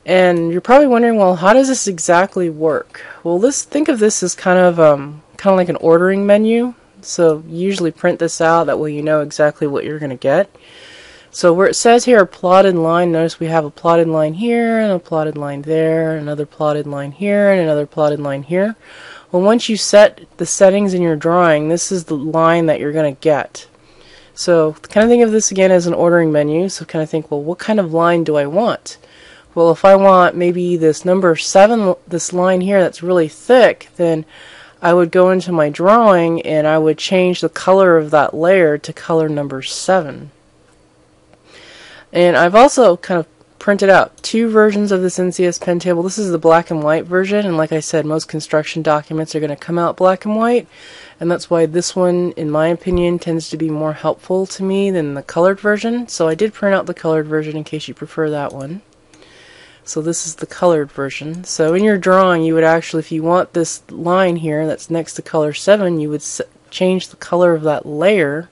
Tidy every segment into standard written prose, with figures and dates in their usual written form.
And you're probably wondering, well, how does this exactly work? Well, think of this as kind of like an ordering menu. So you usually print this out, that way you know exactly what you're going to get. So where it says here a plotted line, notice we have a plotted line here, and a plotted line there, another plotted line here, and another plotted line here. Well, once you set the settings in your drawing, this is the line that you're going to get. So kind of think of this again as an ordering menu. So kind of think, well, what kind of line do I want? Well, if I want maybe this number 7, this line here that's really thick, then I would go into my drawing and I would change the color of that layer to color number 7. And I've also kind of printed out 2 versions of this NCS pen table. This is the black and white version, and like I said, most construction documents are going to come out black and white, and that's why this one, in my opinion, tends to be more helpful to me than the colored version. So I did print out the colored version in case you prefer that one. So this is the colored version. So in your drawing, you would actually, if you want this line here that's next to color 7, you would change the color of that layer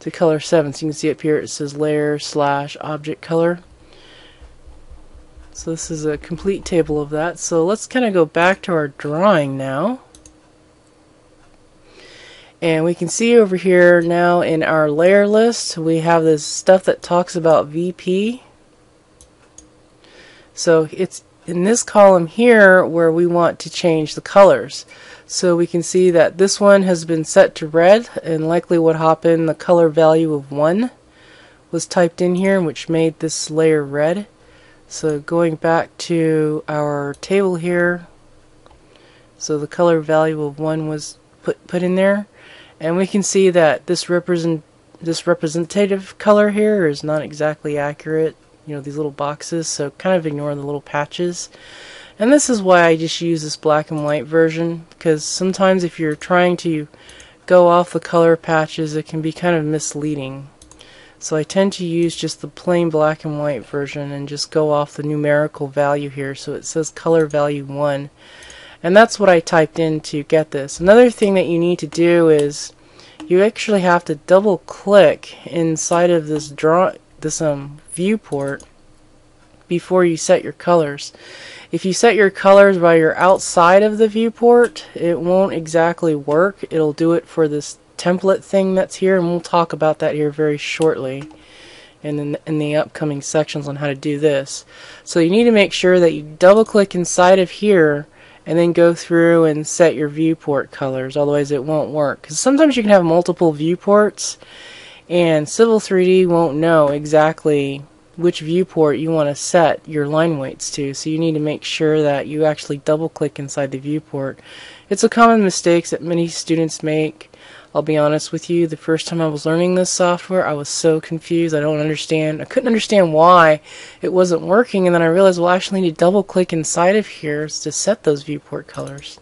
to color 7. So you can see up here it says layer / object color. So this is a complete table of that. So let's kind of go back to our drawing now. And we can see over here now in our layer list we have this stuff that talks about VP. So it's in this column here where we want to change the colors. So we can see that this one has been set to red, and likely what happened, the color value of 1 was typed in here, which made this layer red. So going back to our table here, so the color value of 1 was put in there, and we can see that this representative color here is not exactly accurate. You know, these little boxes, so kind of ignore the little patches. And this is why I just use this black and white version, because sometimes if you're trying to go off the color patches, it can be kind of misleading. So I tend to use just the plain black and white version and just go off the numerical value here. So it says color value 1. And that's what I typed in to get this. Another thing that you need to do is you actually have to double click inside of this viewport before you set your colors. If you set your colors while you're outside of the viewport, it won't exactly work. It'll do it for this template thing that's here, and we'll talk about that here very shortly in the upcoming sections on how to do this. So you need to make sure that you double click inside of here and then go through and set your viewport colors, otherwise it won't work. Because sometimes you can have multiple viewports and Civil 3D won't know exactly which viewport you want to set your line weights to, so you need to make sure that you actually double click inside the viewport. It's a common mistake that many students make. I'll be honest with you, the first time I was learning this software I was so confused. I couldn't understand why it wasn't working, and then I realized, well, I actually need to double click inside of here to set those viewport colors.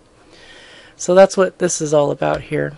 So that's what this is all about here.